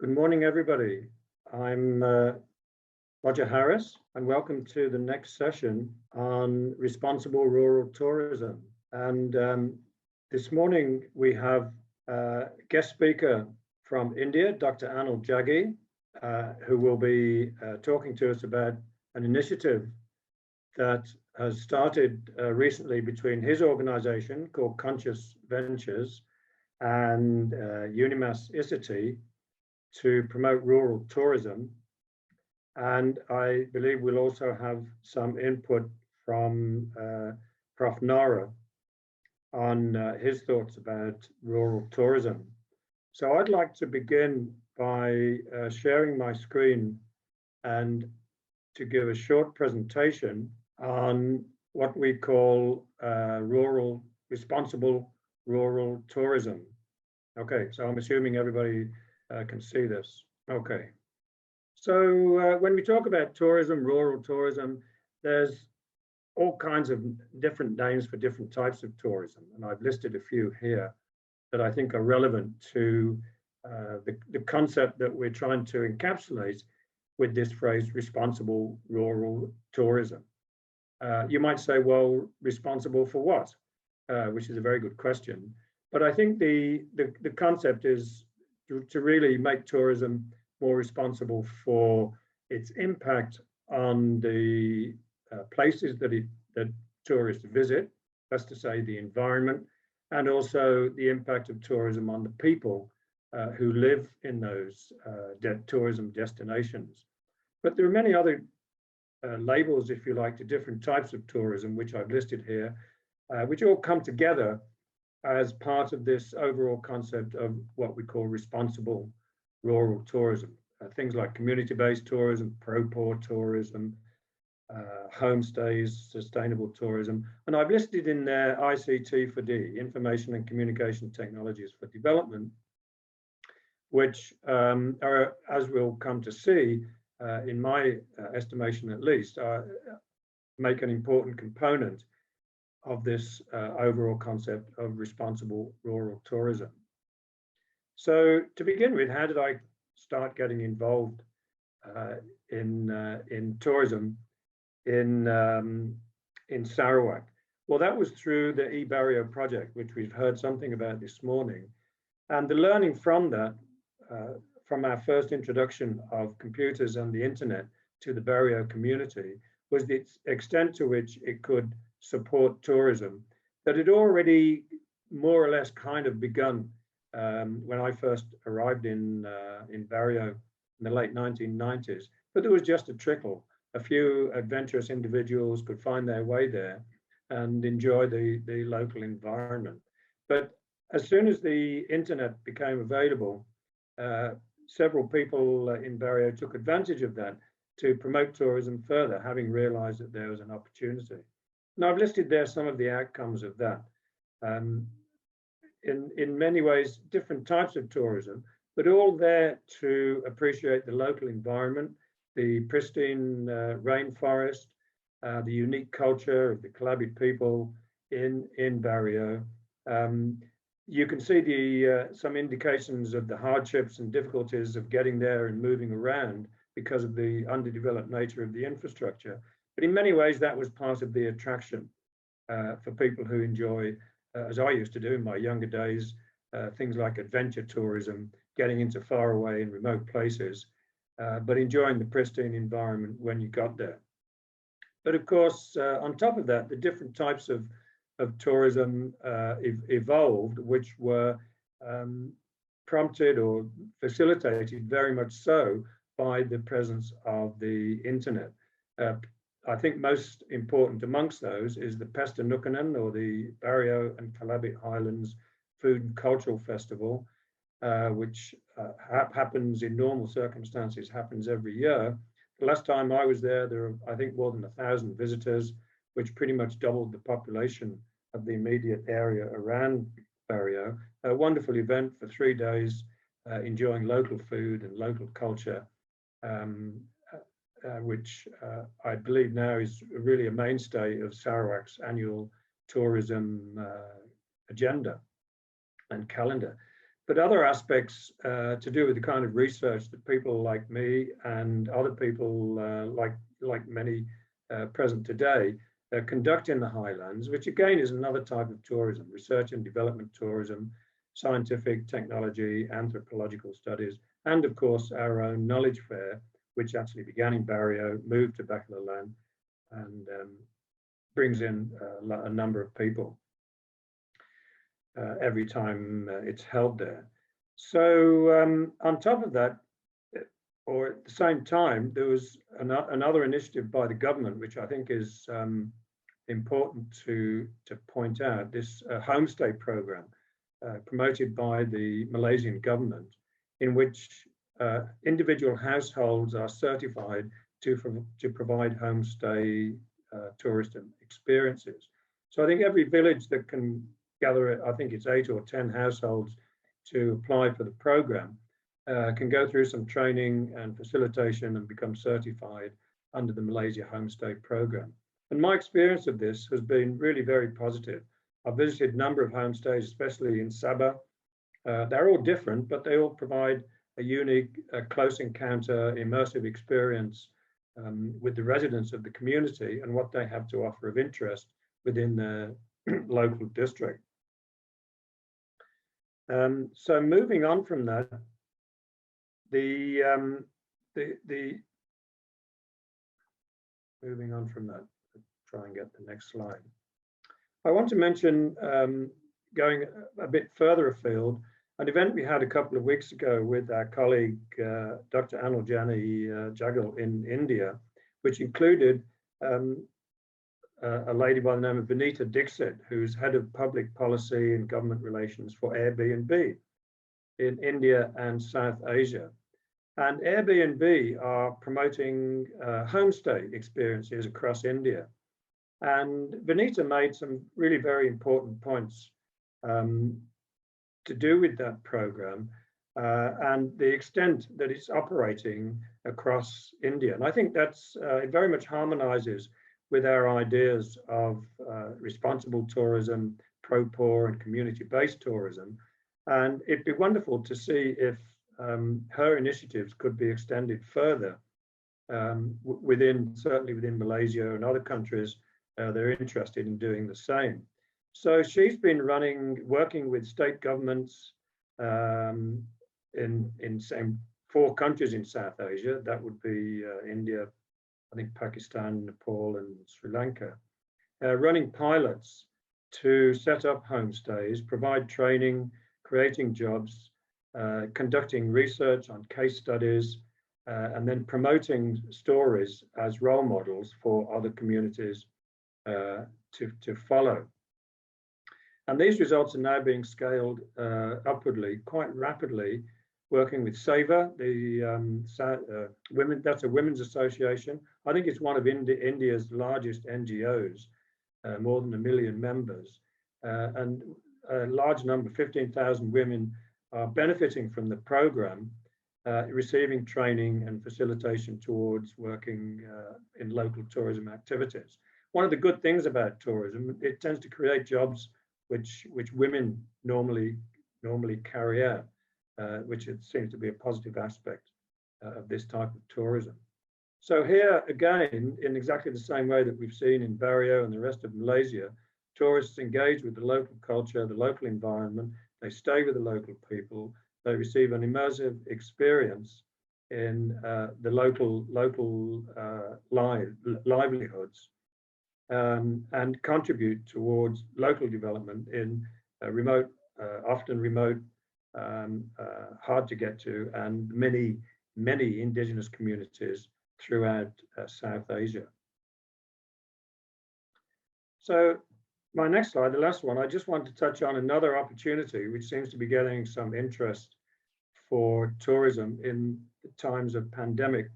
Good morning, everybody. I'm Roger Harris, and welcome to the next session on responsible rural tourism. And this morning we have a guest speaker from India, Dr. Anil Jaggi, who will be talking to us about an initiative that has started recently between his organization called Conscious Ventures and UNIMAS ISITI to promote rural tourism. And I believe we'll also have some input from Prof. Nara on his thoughts about rural tourism. So I'd like to begin by sharing my screen and to give a short presentation on what we call responsible rural tourism. Okay, so I'm assuming everybody can see this. Okay. So when we talk about tourism, rural tourism, there's all kinds of different names for different types of tourism. And I've listed a few here that I think are relevant to the concept that we're trying to encapsulate with this phrase, responsible rural tourism. You might say, well, responsible for what? Which is a very good question. But I think the concept is to really make tourism more responsible for its impact on the places that tourists visit, that's to say the environment, and also the impact of tourism on the people who live in those tourism destinations. But there are many other labels, if you like, to different types of tourism, which I've listed here, which all come together as part of this overall concept of what we call responsible rural tourism. Things like community-based tourism, pro-poor tourism, homestays, sustainable tourism. And I've listed in there ICT for D, Information and Communication Technologies for Development, which are, as we'll come to see, in my estimation at least, make an important component of this overall concept of responsible rural tourism. So to begin with, how did I start getting involved in tourism in Sarawak? Well, that was through the eBKF8 project, which we've heard something about this morning. And the learning from that, from our first introduction of computers and the internet to the Barrio community, was the extent to which it could support tourism that had already more or less kind of begun when I first arrived in Barrio in the late 1990s. But there was just a trickle. A few adventurous individuals could find their way there and enjoy the local environment. But as soon as the internet became available, several people in Barrio took advantage of that to promote tourism further, having realized that there was an opportunity. And I've listed there some of the outcomes of that. In many ways, different types of tourism, but all there to appreciate the local environment, the pristine rainforest, the unique culture of the Kalabit people in Barrio. You can see some indications of the hardships and difficulties of getting there and moving around because of the underdeveloped nature of the infrastructure. But in many ways, that was part of the attraction for people who enjoy, as I used to do in my younger days, things like adventure tourism, getting into faraway and remote places, but enjoying the pristine environment when you got there. But of course, on top of that, the different types of tourism evolved, which were prompted or facilitated very much so by the presence of the internet. I think most important amongst those is the Pesta Nukanan, or the Barrio and Kalabit Highlands Food and Cultural Festival, which happens in normal circumstances, happens every year. The last time I was there, there were, I think, more than 1,000 visitors, which pretty much doubled the population of the immediate area around Barrio. A wonderful event for 3 days, enjoying local food and local culture, which I believe now is really a mainstay of Sarawak's annual tourism agenda and calendar. but other aspects to do with the kind of research that people like me and other people like many present today conduct in the highlands, which again is another type of tourism, research and development tourism, scientific, technology, anthropological studies, and of course our own knowledge fair, which actually began in Barrio, moved to Bacalarland, and brings in a number of people every time it's held there. So on top of that, or at the same time, there was another initiative by the government, which I think is important to point out, this homestay program promoted by the Malaysian government, in which individual households are certified to provide homestay tourism experiences. So I think every village that can gather, I think it's 8 or 10 households to apply for the program, can go through some training and facilitation and become certified under the Malaysia Homestay program. And my experience of this has been really very positive. I've visited a number of homestays, especially in Sabah. They're all different, but they all provide a unique, close encounter, immersive experience with the residents of the community and what they have to offer of interest within the local district. So moving on from that, moving on from that, try and get the next slide. I want to mention, going a bit further afield, an event we had a couple of weeks ago with our colleague, Dr. Anuljani Jagal in India, which included a lady by the name of Vinita Dixit, who's head of public policy and government relations for Airbnb in India and South Asia. And Airbnb are promoting homestay experiences across India. And Vinita made some really very important points to do with that program and the extent that it's operating across India. And I think that's it very much harmonizes with our ideas of responsible tourism, pro-poor and community-based tourism. And it'd be wonderful to see if her initiatives could be extended further certainly within Malaysia and other countries. They're interested in doing the same. So she's been working with state governments in 4 countries in South Asia. That would be India, I think Pakistan, Nepal, and Sri Lanka, running pilots to set up homestays, provide training, creating jobs, conducting research on case studies, and then promoting stories as role models for other communities to follow. And these results are now being scaled upwardly quite rapidly, working with SAVA, that's a women's association. I think it's one of India's largest NGOs, more than 1 million members. And a large number, 15,000 women, are benefiting from the program, receiving training and facilitation towards working in local tourism activities. One of the good things about tourism, it tends to create jobs which women normally carry out, which it seems to be a positive aspect of this type of tourism. So here again, in exactly the same way that we've seen in Barrio and the rest of Malaysia, tourists engage with the local culture, the local environment, they stay with the local people, they receive an immersive experience in the local livelihoods, and contribute towards local development in remote, often remote, hard to get to, and many indigenous communities throughout South Asia. So my next slide, the last one, I just want to touch on another opportunity which seems to be getting some interest for tourism in times of pandemic,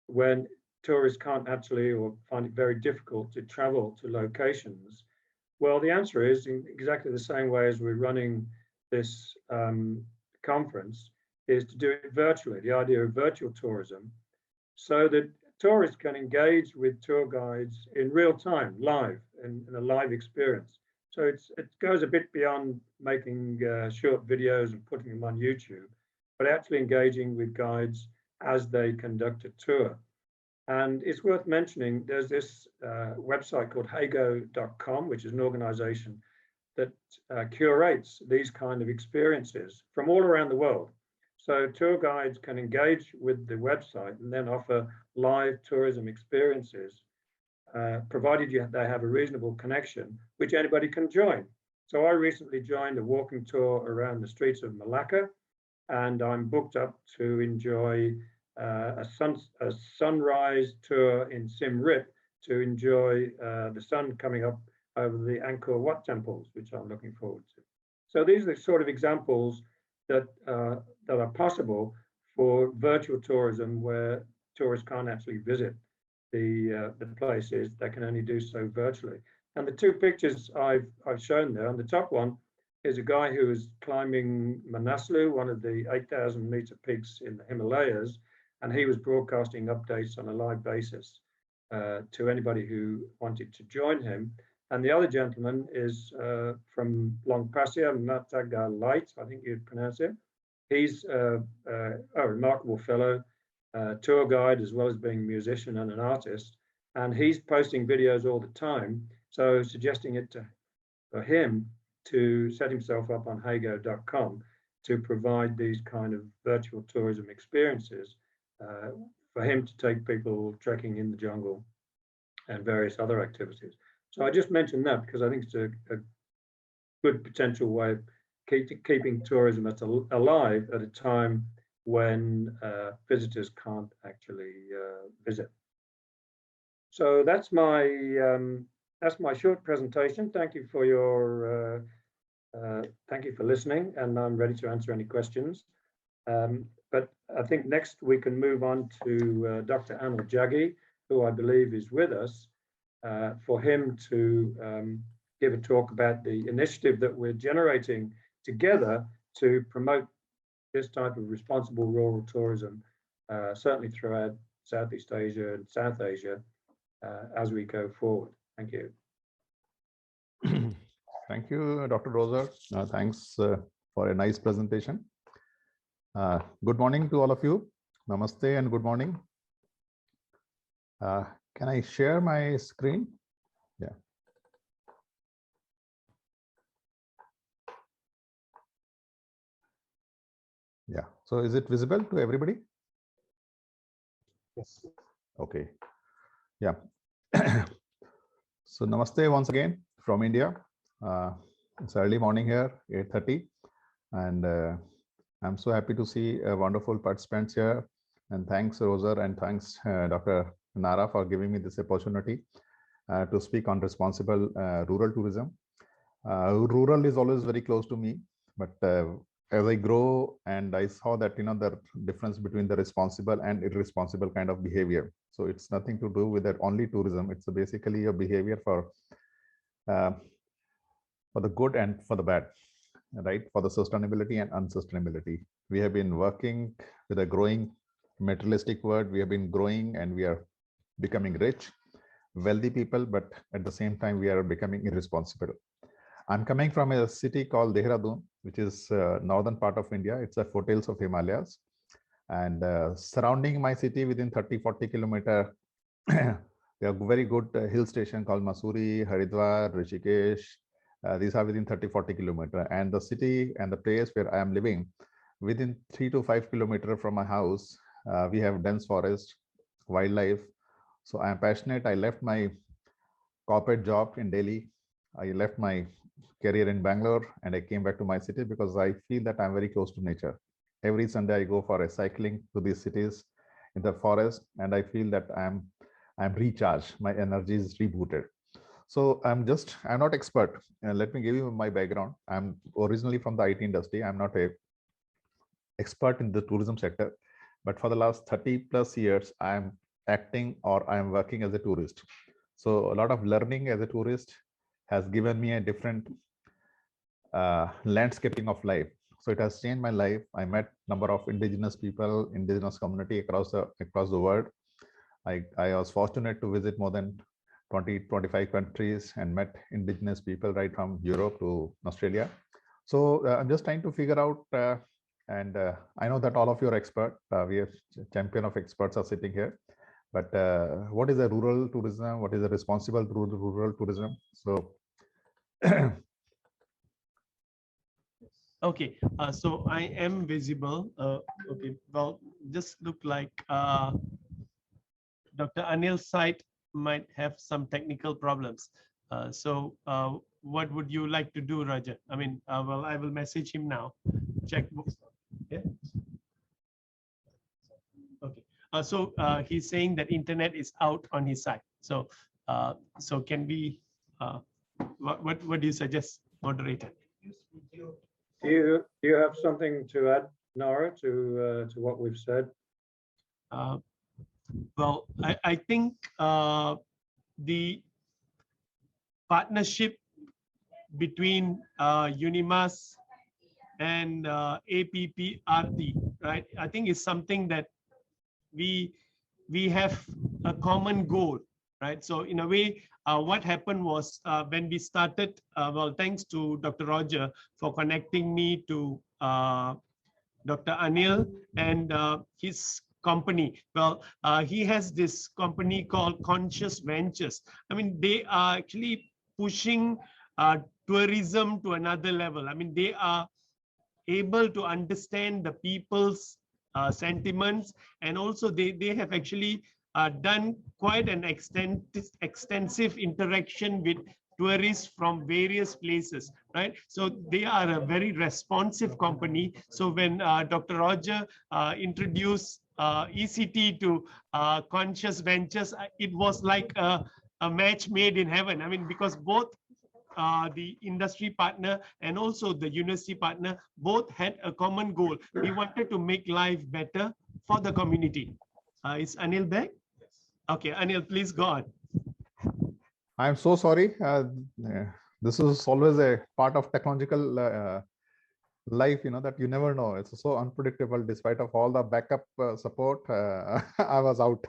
when tourists can't actually or find it very difficult to travel to locations. Well, the answer is in exactly the same way as we're running this conference, is to do it virtually, the idea of virtual tourism, so that tourists can engage with tour guides in real time, live, in a live experience. So it goes a bit beyond making short videos and putting them on YouTube, but actually engaging with guides as they conduct a tour. And it's worth mentioning, there's this website called hago.com, which is an organization that curates these kind of experiences from all around the world. So tour guides can engage with the website and then offer live tourism experiences, provided they have a reasonable connection, which anybody can join. So I recently joined a walking tour around the streets of Malacca, and I'm booked up to enjoy a sunrise tour in Siem Reap to enjoy the sun coming up over the Angkor Wat temples, which I'm looking forward to. So these are the sort of examples that are possible for virtual tourism, where tourists can't actually visit the places. They can only do so virtually. And the two pictures I've shown there, on the top one is a guy who is climbing Manaslu, one of the 8,000-meter peaks in the Himalayas, and he was broadcasting updates on a live basis to anybody who wanted to join him. And the other gentleman is from Long Pasir, Mataga Light, I think you'd pronounce it. He's a remarkable fellow, tour guide, as well as being a musician and an artist. And he's posting videos all the time. So suggesting it for him to set himself up on hago.com to provide these kind of virtual tourism experiences for him to take people trekking in the jungle and various other activities. So I just mentioned that because I think it's a good potential way of keeping tourism alive at a time when visitors can't actually visit. So that's my short presentation. Thank you for your thank you for listening, and I'm ready to answer any questions. But I think next we can move on to Dr. Anil Jaggi, who I believe is with us, for him to give a talk about the initiative that we're generating together to promote this type of responsible rural tourism, certainly throughout Southeast Asia and South Asia as we go forward. Thank you. Thank you, Dr. Roser. Thanks for a nice presentation. Good morning to all of you. Namaste and good morning. Can I share my screen? Yeah. Yeah. So is it visible to everybody? Yes. Okay. Yeah. So namaste once again from India. It's early morning here, 8:30, and I'm so happy to see wonderful participants here. And thanks, Roser, and thanks, Dr. Nara, for giving me this opportunity to speak on responsible rural tourism. Rural is always very close to me, but as I grow and I saw that, the difference between the responsible and irresponsible kind of behavior. So it's nothing to do with that only tourism. It's basically a behavior for the good and for the bad, right? For the sustainability and unsustainability. We have been working with a growing materialistic world. We have been growing and we are becoming rich, wealthy people, but at the same time, we are becoming irresponsible. I'm coming from a city called Dehradun, which is northern part of India. It's a foothills of Himalayas. And surrounding my city within 30-40 kilometers, there are very good hill station called Mussoorie, Haridwar, Rishikesh. These are within 30-40 kilometers. And the city and the place where I am living, within 3 to 5 kilometers from my house, we have dense forest, wildlife. So I am passionate. I left my corporate job in Delhi. I left my career in Bangalore and I came back to my city because I feel that I'm very close to nature. Every Sunday I go for a cycling to these cities in the forest, and I feel that I'm recharged. My energy is rebooted. So I'm not expert. Let me give you my background. I'm originally from the IT industry. I'm not a expert in the tourism sector, but for the last 30 plus years, I'm acting or I'm working as a tourist. So a lot of learning as a tourist has given me a different landscaping of life. So it has changed my life. I met number of indigenous people, indigenous community across the world. I was fortunate to visit more than 25 countries and met indigenous people right from Europe to Australia. So I'm just trying to figure out, and I know that all of you are expert. We have champion of experts are sitting here. But what is a rural tourism? What is a responsible rural tourism? So okay, so I am visible. Okay, well, just look like Dr. Anil's site might have some technical problems. So what would you like to do, Raja? I mean, well, I will message him now. Check books. Yeah. Okay. So he's saying that internet is out on his side. So so can we? What do you suggest, moderator? Do you have something to add, Nora, to what we've said? Well, I think the partnership between UNIMAS and APPRT, right? I think it's something that we have a common goal, right? So in a way, what happened was when we started, well, thanks to Dr. Roger for connecting me to Dr. Anil and his company. Well, he has this company called Conscious Ventures. I mean, they are actually pushing tourism to another level. I mean, they are able to understand the people's sentiments, and also they have actually done quite an extensive interaction with tourists from various places, right? So they are a very responsive company. So when Dr. Roger introduced ECT to Conscious Ventures, it was like a match made in heaven. I mean, because both the industry partner and also the university partner both had a common goal. We wanted to make life better for the community. Is Anil back? Okay, Anil, please go on. I'm so sorry. This is always a part of technological life, you know, that you never know. It's so unpredictable. Despite of all the backup support, I was out.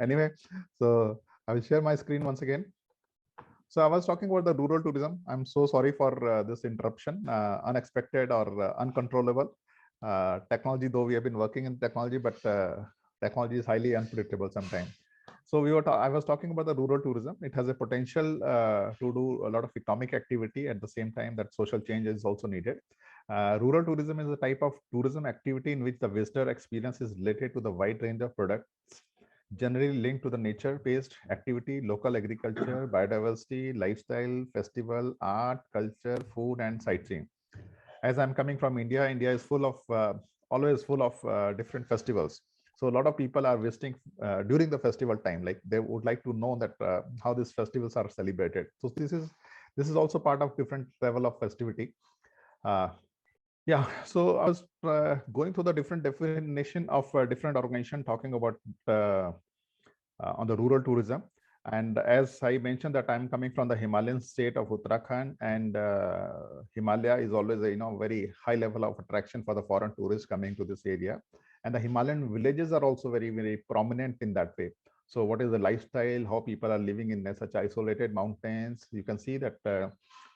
Anyway, so I will share my screen once again. So I was talking about the rural tourism. I'm so sorry for this interruption, unexpected or uncontrollable. Technology, though we have been working in technology, but technology is highly unpredictable sometimes. So I was talking about the rural tourism. It has a potential to do a lot of economic activity at the same time that social change is also needed. Rural tourism is a type of tourism activity in which the visitor experience is related to the wide range of products generally linked to the nature-based activity, local agriculture, biodiversity, lifestyle, festival, art, culture, food, and sightseeing. As I'm coming from India, India is full of always full of different festivals. So a lot of people are visiting during the festival time, like they would like to know that how these festivals are celebrated. So this is also part of different level of festivity. Yeah, so I was going through the different definition of different organization talking about on the rural tourism. And as I mentioned that I'm coming from the Himalayan state of Uttarakhand, and Himalaya is always a very high level of attraction for the foreign tourists coming to this area. And the Himalayan villages are also very, very prominent in that way. So what is the lifestyle, how people are living in such isolated mountains? You can see that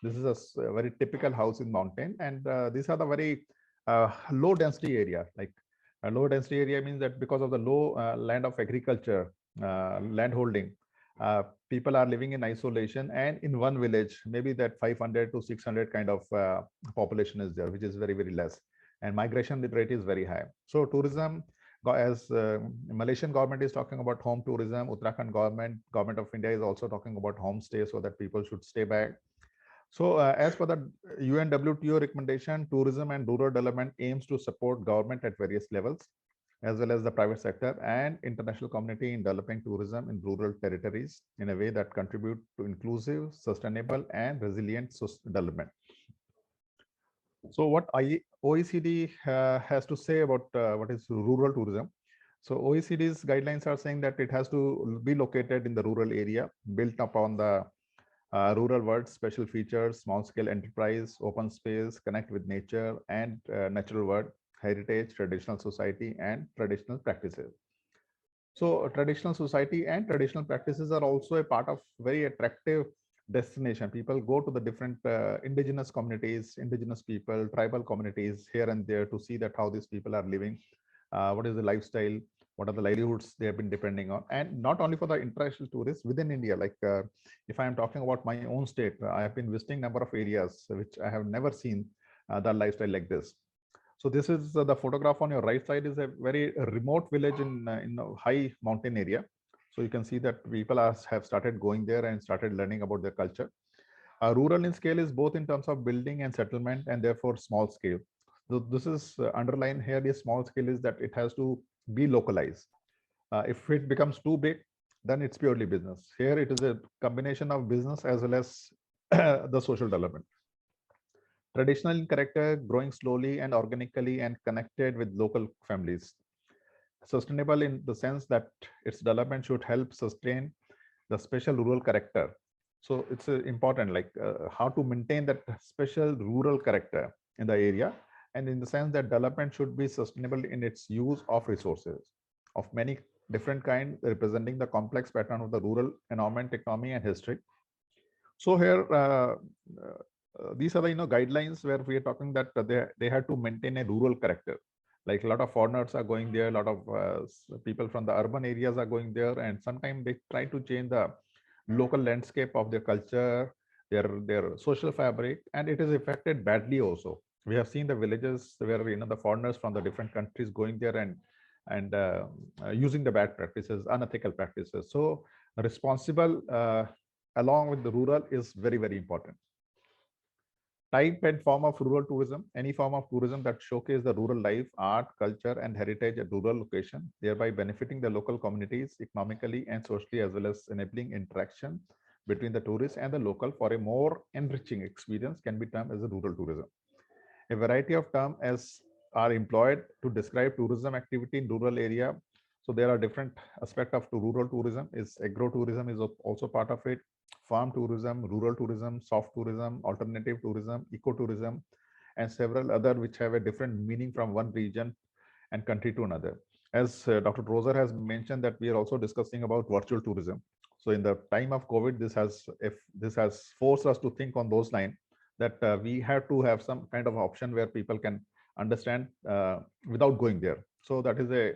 this is a very typical house in mountain, and these are the very low density area. Like a low density area means that because of the low land of agriculture, land holding, people are living in isolation, and in one village, maybe that 500 to 600 kind of population is there, which is very, very less. And migration rate is very high. So tourism, as Malaysian government is talking about home tourism, Uttarakhand government of India is also talking about homestay, so that people should stay back. So as per the UNWTO recommendation, tourism and rural development aims to support government at various levels, as well as the private sector and international community in developing tourism in rural territories in a way that contribute to inclusive, sustainable, and resilient development. So what OECD has to say about what is rural tourism? So OECD's guidelines are saying that it has to be located in the rural area, built upon the rural world, special features, small scale enterprise, open space, connect with nature and natural world, heritage, traditional society, and traditional practices. So traditional society and traditional practices are also a part of very attractive destination. People go to the different indigenous communities, indigenous people, tribal communities here and there to see that how these people are living, what is the lifestyle, what are the livelihoods they have been depending on. And not only for the international tourists within India, like if I am talking about my own state, I have been visiting number of areas which I have never seen the lifestyle like this. So this is the photograph on your right side is a very remote village in a high mountain area. So you can see that people have started going there and started learning about their culture. Rural in scale is both in terms of building and settlement, and therefore small scale. So this is underlined here. The small scale is that it has to be localized. If it becomes too big, then it's purely business. Here it is a combination of business as well as the social development. Traditional in character, growing slowly and organically and connected with local families. Sustainable in the sense that its development should help sustain the special rural character. So it's important, like how to maintain that special rural character in the area, and in the sense that development should be sustainable in its use of resources of many different kinds, representing the complex pattern of the rural environment, economy, and history. So here, these are the guidelines where we are talking that they had to maintain a rural character. Like a lot of foreigners are going there, a lot of people from the urban areas are going there, and sometimes they try to change the local landscape of their culture, their social fabric, and it is affected badly also. We have seen the villages where the foreigners from the different countries going there and using the bad practices, unethical practices. So responsible along with the rural is very, very important. Type and form of rural tourism: any form of tourism that showcase the rural life, art, culture, and heritage at rural location, thereby benefiting the local communities economically and socially, as well as enabling interaction between the tourists and the local for a more enriching experience, can be termed as a rural tourism. A variety of terms are employed to describe tourism activity in rural area. So there are different aspects of rural tourism. Is agro-tourism is also part of it. Farm tourism, rural tourism, soft tourism, alternative tourism, ecotourism, and several other which have a different meaning from one region and country to another. As Dr. Roser has mentioned, that we are also discussing about virtual tourism. So in the time of COVID, this has forced us to think on those lines, that we have to have some kind of option where people can understand without going there. So that is a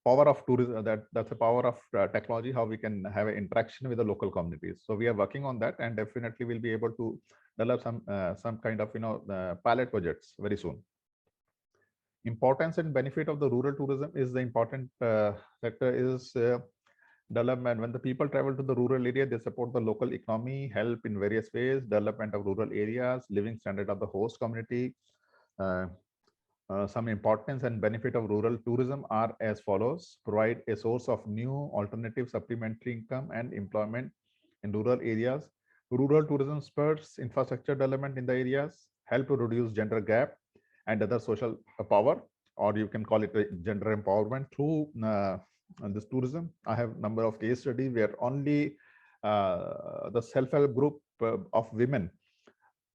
power of tourism, that's a power of technology, how we can have an interaction with the local communities. So we are working on that, and definitely we'll be able to develop some kind of pilot projects very soon. Importance and benefit of the rural tourism is the important factor is development. When the people travel to the rural area, they support the local economy, help in various ways, development of rural areas, living standard of the host community. Some importance and benefit of rural tourism are as follows: provide a source of new alternative supplementary income and employment in rural areas. Rural tourism spurs infrastructure development in the areas, help to reduce gender gap and other social power, or you can call it gender empowerment through this tourism. I have number of case studies where only the self-help group of women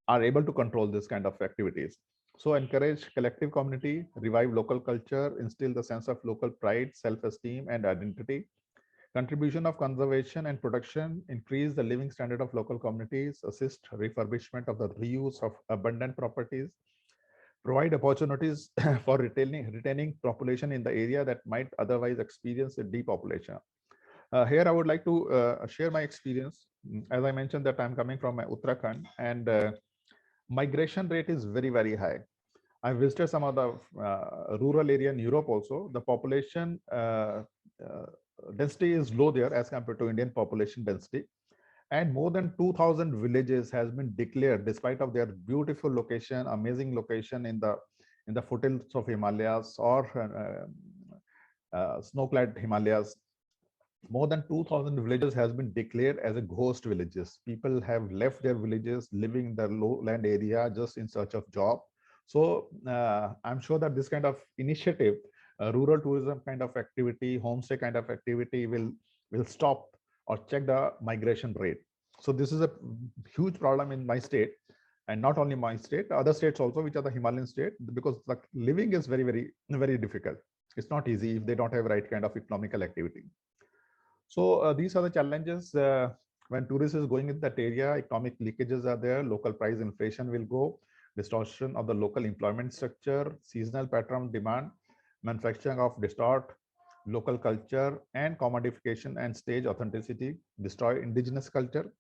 are able to control this kind of activities. So encourage collective community, revive local culture, instill the sense of local pride, self-esteem, and identity. Contribution of conservation and protection, increase the living standard of local communities, assist refurbishment of the reuse of abundant properties, provide opportunities for retaining population in the area that might otherwise experience a depopulation. Here, I would like to share my experience. As I mentioned, that I'm coming from Uttarakhand, and migration rate is very, very high. I visited some of the rural area in Europe also. The population density is low there as compared to Indian population density. And more than 2,000 villages has been declared despite of their beautiful location, amazing location in the foothills of Himalayas or snow-clad Himalayas. More than 2,000 villages has been declared as a ghost villages. People have left their villages, living in the lowland area just in search of job. So I'm sure that this kind of initiative, rural tourism kind of activity, homestay kind of activity will stop or check the migration rate. So this is a huge problem in my state, and not only my state, other states also, which are the Himalayan state, because the living is very, very, very difficult. It's not easy if they don't have right kind of economical activity. So these are the challenges when tourists is going in that area. Economic leakages are there, local price inflation will go, distortion of the local employment structure, seasonal pattern demand, manufacturing of distort local culture, and commodification and stage authenticity, destroy indigenous culture,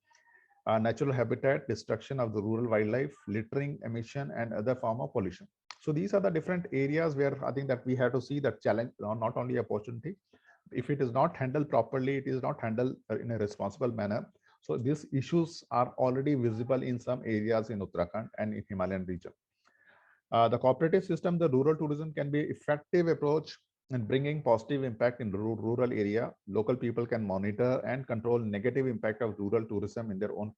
natural habitat, destruction of the rural wildlife, littering, emission, and other form of pollution. So these are the different areas where I think that we have to see that challenge, not only opportunity. If it is not handled properly, it is not handled in a responsible manner. So these issues are already visible in some areas in Uttarakhand and in Himalayan region. The cooperative system, the rural tourism can be effective approach in bringing positive impact in the rural area. Local people can monitor and control negative impact of rural tourism in their own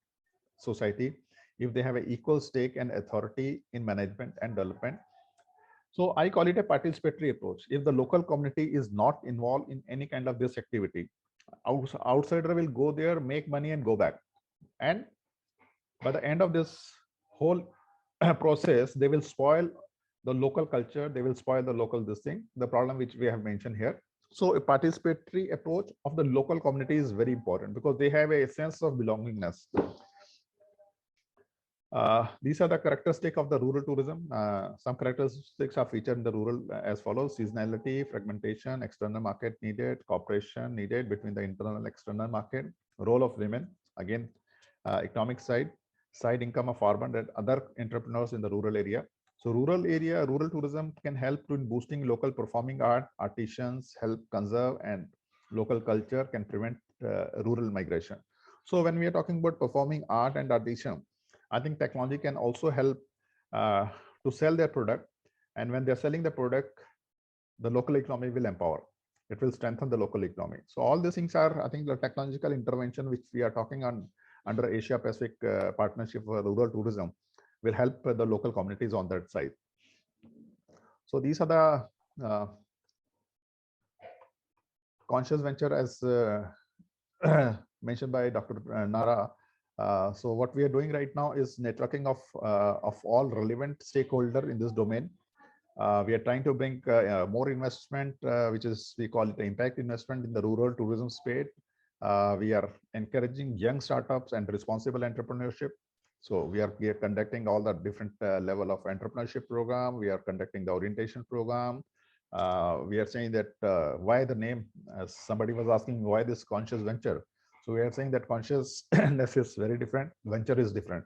society if they have an equal stake and authority in management and development. So I call it a participatory approach. If the local community is not involved in any kind of this activity, outsider will go there, make money and go back. And by the end of this whole process, they will spoil the local culture, they will spoil the local this thing, the problem which we have mentioned here. So a participatory approach of the local community is very important because they have a sense of belongingness. These are the characteristics of the rural tourism. Some characteristics are featured in the rural as follows: seasonality, fragmentation, external market needed, cooperation needed between the internal and external market, role of women, again, economic side income of farmer and other entrepreneurs in the rural area. So rural tourism can help in boosting local performing art, artisans, help conserve and local culture, can prevent rural migration. So when we are talking about performing art and artisan, I think technology can also help to sell their product. And when they're selling the product, the local economy will empower. It will strengthen the local economy. So all these things are, I think, the technological intervention which we are talking on under Asia Pacific Partnership for Rural Tourism will help the local communities on that side. So these are the conscious venture as mentioned by Dr. Nara. So what we are doing right now is networking of all relevant stakeholders in this domain. We are trying to bring more investment, which is, we call it impact investment in the rural tourism space. We are encouraging young startups and responsible entrepreneurship. So we are conducting all the different level of entrepreneurship program. We are conducting the orientation program. We are saying that why the name, as somebody was asking, why this conscious venture? So we are saying that consciousness is very different, venture is different,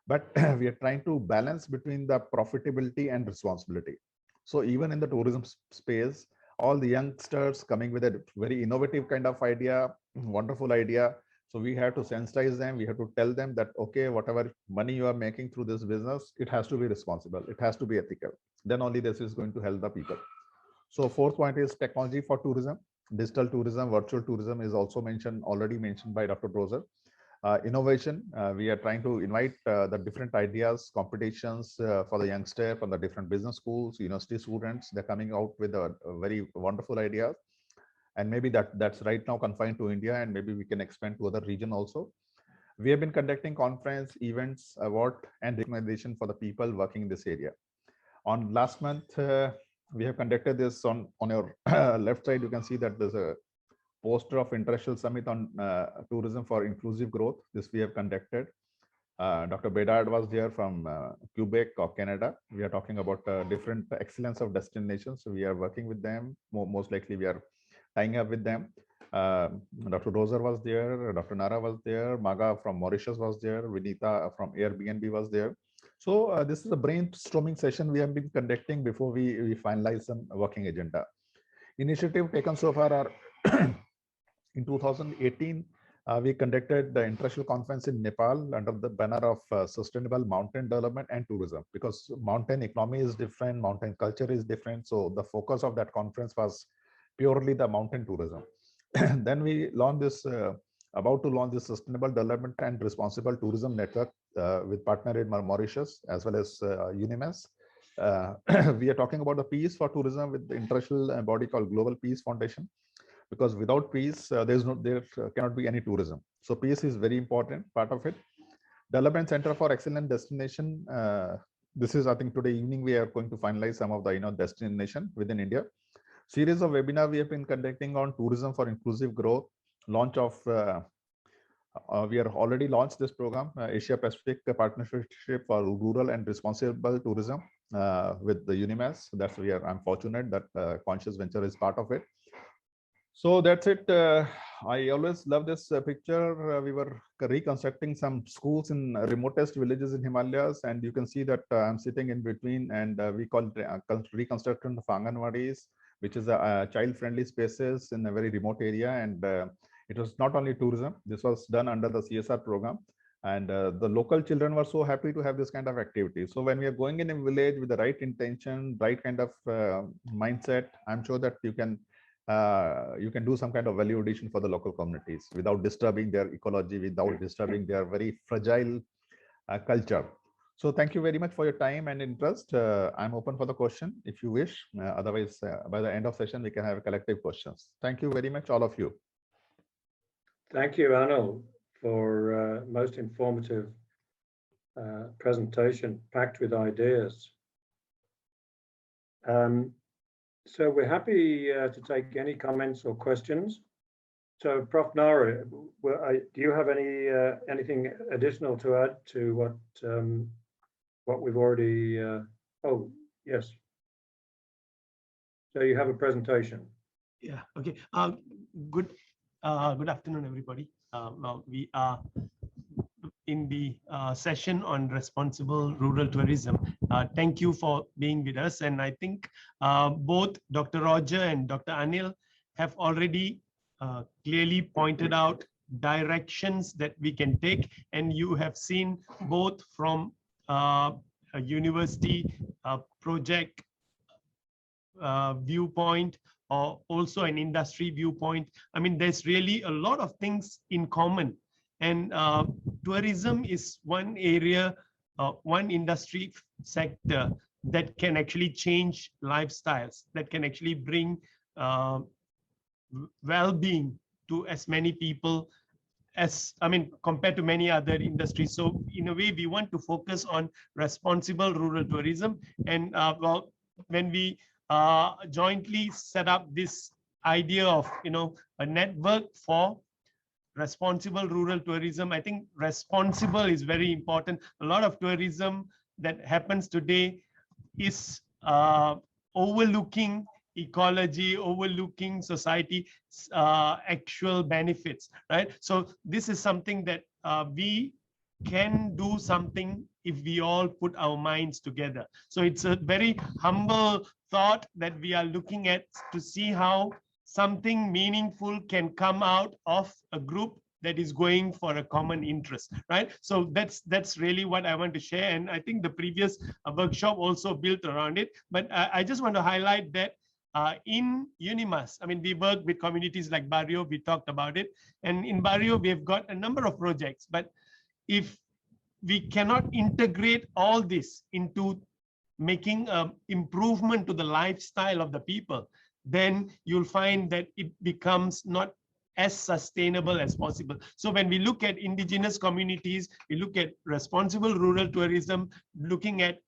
but we are trying to balance between the profitability and responsibility. So even in the tourism space, all the youngsters coming with a very innovative kind of idea, wonderful idea. So we have to sensitize them. We have to tell them that, okay, whatever money you are making through this business, it has to be responsible. It has to be ethical. Then only this is going to help the people. So fourth point is technology for tourism. Digital tourism, virtual tourism is also already mentioned by Dr. Brozer. Innovation, we are trying to invite the different ideas, competitions for the youngster from the different business schools, university students. They're coming out with a very wonderful idea. And maybe that's right now confined to India, and maybe we can expand to other region also. We have been conducting conference, events, award, and recognition for the people working in this area. On last month, we have conducted this on your left side. You can see that there's a poster of International Summit on Tourism for Inclusive Growth. This we have conducted. Dr. Bedard was there from Quebec of Canada. We are talking about different excellence of destinations. So we are working with them. Most likely we are tying up with them. Dr. Roser was there. Dr. Nara was there. Maga from Mauritius was there. Vinita from Airbnb was there. So this is a brainstorming session we have been conducting before we finalize some working agenda. Initiative taken so far are in 2018, we conducted the international conference in Nepal under the banner of sustainable mountain development and tourism, because mountain economy is different, mountain culture is different. So the focus of that conference was purely the mountain tourism. Then we launched this, about to launch this sustainable development and responsible tourism network with partner in Mauritius as well as UNIMAS. We are talking about the peace for tourism with the international body called Global Peace Foundation, because without peace, there cannot be any tourism. So peace is very important part of it. Development Center for Excellent Destination. This is, I think, today evening we are going to finalize some of the destination within India. series of webinar we have been conducting on tourism for inclusive growth, launch of we are already launched this program, Asia Pacific Partnership for Rural and Responsible Tourism with the UNIMAS. That's I'm fortunate that Conscious Venture is part of it. So that's it. I always love this picture. We were reconstructing some schools in remotest villages in Himalayas, and you can see that I'm sitting in between, and we call reconstruction of Anganwadis, which is a child-friendly spaces in a very remote area. And it was not only tourism, this was done under the CSR program. And the local children were so happy to have this kind of activity. So when we are going in a village with the right intention, right kind of mindset, I'm sure that you can do some kind of value addition for the local communities without disturbing their ecology, without disturbing their very fragile culture. So thank you very much for your time and interest. I'm open for the question if you wish. Otherwise, by the end of session, we can have collective questions. Thank you very much, all of you. Thank you, Anil, for most informative presentation packed with ideas. So we're happy to take any comments or questions. So, Prof. Nara, do you have anything additional to add to what we've already? Oh, yes. So you have a presentation. Yeah. Okay. Good afternoon, everybody. We are in the session on responsible rural tourism. Thank you for being with us. And I think both Dr. Roger and Dr. Anil have already clearly pointed out directions that we can take. And you have seen both from a university project viewpoint or also an industry viewpoint. I mean, there's really a lot of things in common. And tourism is one area, one industry sector that can actually change lifestyles, that can actually bring well-being to as many people as, I mean, compared to many other industries. So in a way, we want to focus on responsible rural tourism. And well, when we jointly set up this idea of, a network for responsible rural tourism, I think responsible is very important. A lot of tourism that happens today is overlooking ecology, overlooking society, actual benefits, right? So this is something that we can do something if we all put our minds together. So it's a very humble thought that we are looking at to see how something meaningful can come out of a group that is going for a common interest, right? So that's really what I want to share. And I think the previous workshop also built around it. But I just want to highlight that in UNIMAS, I mean, we work with communities like Barrio, we talked about it. And in Barrio, we've got a number of projects. But if we cannot integrate all this into making an improvement to the lifestyle of the people, then you'll find that it becomes not as sustainable as possible. So when we look at indigenous communities, we look at responsible rural tourism, looking at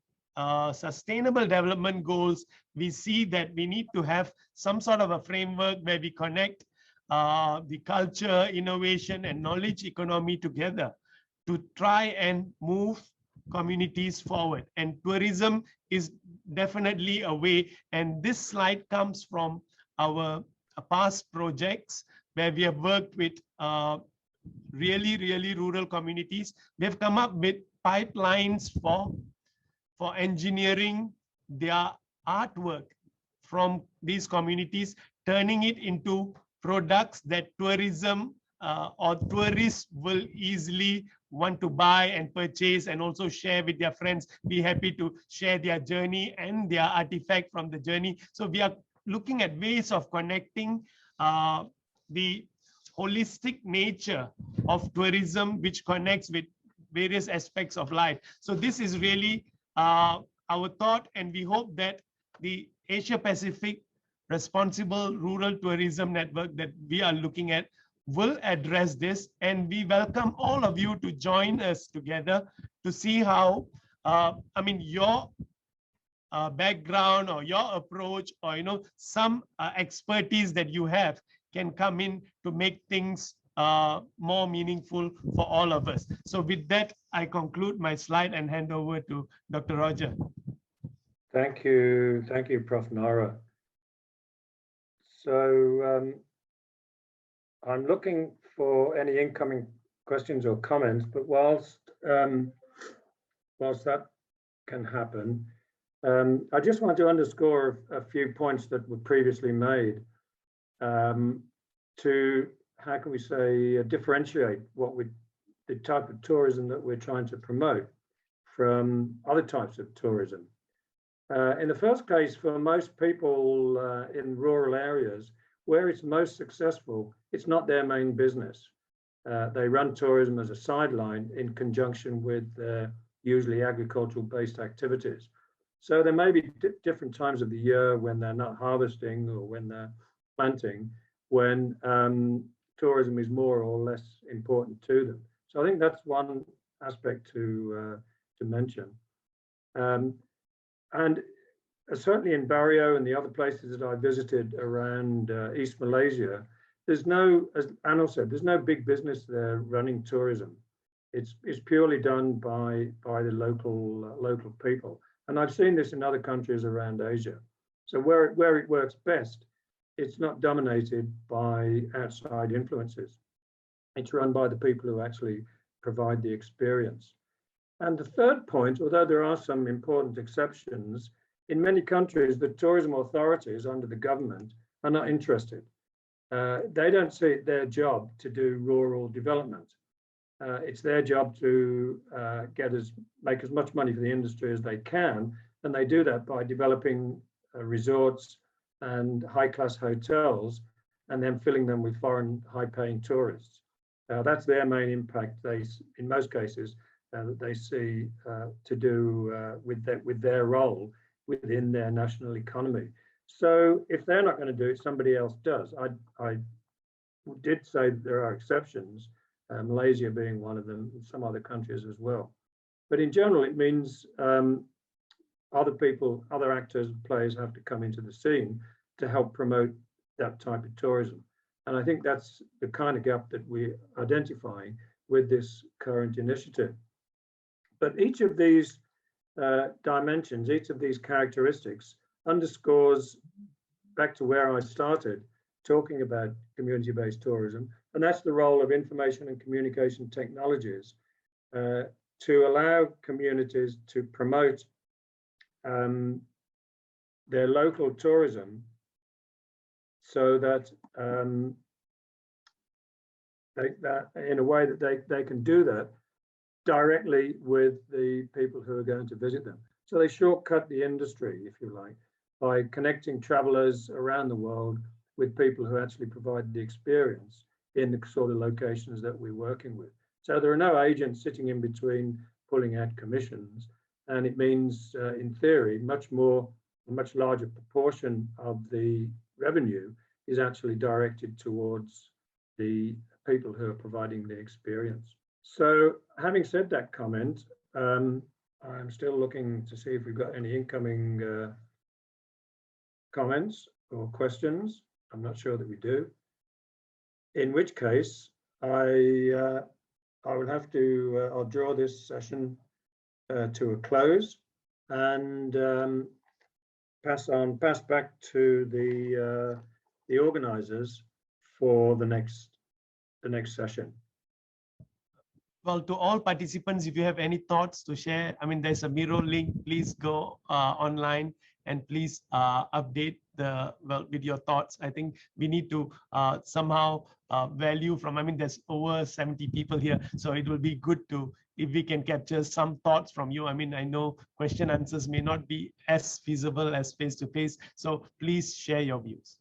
sustainable development goals, we see that we need to have some sort of a framework where we connect the culture, innovation, and knowledge economy together to try and move communities forward. And tourism is definitely a way. And this slide comes from our past projects where we have worked with really rural communities. We have come up with pipelines for engineering their artwork from these communities, turning it into products that tourism or tourists will easily want to buy and purchase and also share with their friends, be happy to share their journey and their artifact from the journey. So we are looking at ways of connecting the holistic nature of tourism, which connects with various aspects of life. So this is really our thought, and we hope that the Asia Pacific Responsible Rural Tourism Network that we are looking at will address this, and we welcome all of you to join us together to see how, I mean, your background or your approach, or some expertise that you have can come in to make things more meaningful for all of us. So with that, I conclude my slide and hand over to Dr. Roger. Thank you, Prof. Nara. So I'm looking for any incoming questions or comments, but whilst that can happen, I just want to underscore a few points that were previously made to, how can we say, differentiate the type of tourism that we're trying to promote from other types of tourism. In the first place, for most people in rural areas, where it's most successful, it's not their main business. They run tourism as a sideline in conjunction with usually agricultural-based activities. So there may be different times of the year when they're not harvesting or when they're planting, when tourism is more or less important to them. So I think that's one aspect to mention. And certainly in Barrio and the other places that I visited around East Malaysia, there's no, as Anil said, there's no big business there running tourism. It's purely done by the local people. And I've seen this in other countries around Asia. So where it works best, it's not dominated by outside influences. It's run by the people who actually provide the experience. And the third point, although there are some important exceptions, in many countries, the tourism authorities under the government are not interested. They don't see it their job to do rural development. It's their job to make as much money for the industry as they can, and they do that by developing resorts and high-class hotels, and then filling them with foreign high-paying tourists. That's their main impact. In most cases, that they see to do with their role within their national economy. So if they're not going to do it, somebody else does. I did say that there are exceptions, Malaysia being one of them, and some other countries as well. But in general, it means other people, other actors, players have to come into the scene to help promote that type of tourism. And I think that's the kind of gap that we're identifying with this current initiative. But each of these dimensions, each of these characteristics underscores back to where I started talking about community-based tourism, and that's the role of information and communication technologies to allow communities to promote their local tourism so that in a way that they can do that directly with the people who are going to visit them. So they shortcut the industry, if you like, by connecting travelers around the world with people who actually provide the experience in the sort of locations that we're working with. So there are no agents sitting in between pulling out commissions, and it means, in theory, a much larger proportion of the revenue is actually directed towards the people who are providing the experience. So having said that comment, I'm still looking to see if we've got any incoming comments or questions. I'm not sure that we do. In which case, I will have to, I'll draw this session to a close and pass back to the organizers for the next session. Well, to all participants, if you have any thoughts to share, I mean, there's a Miro link. Please go online and please update with your thoughts. I think we need to somehow value from, I mean, there's over 70 people here, so it will be good to, if we can capture some thoughts from you. I mean, I know question answers may not be as feasible as face-to-face, so please share your views.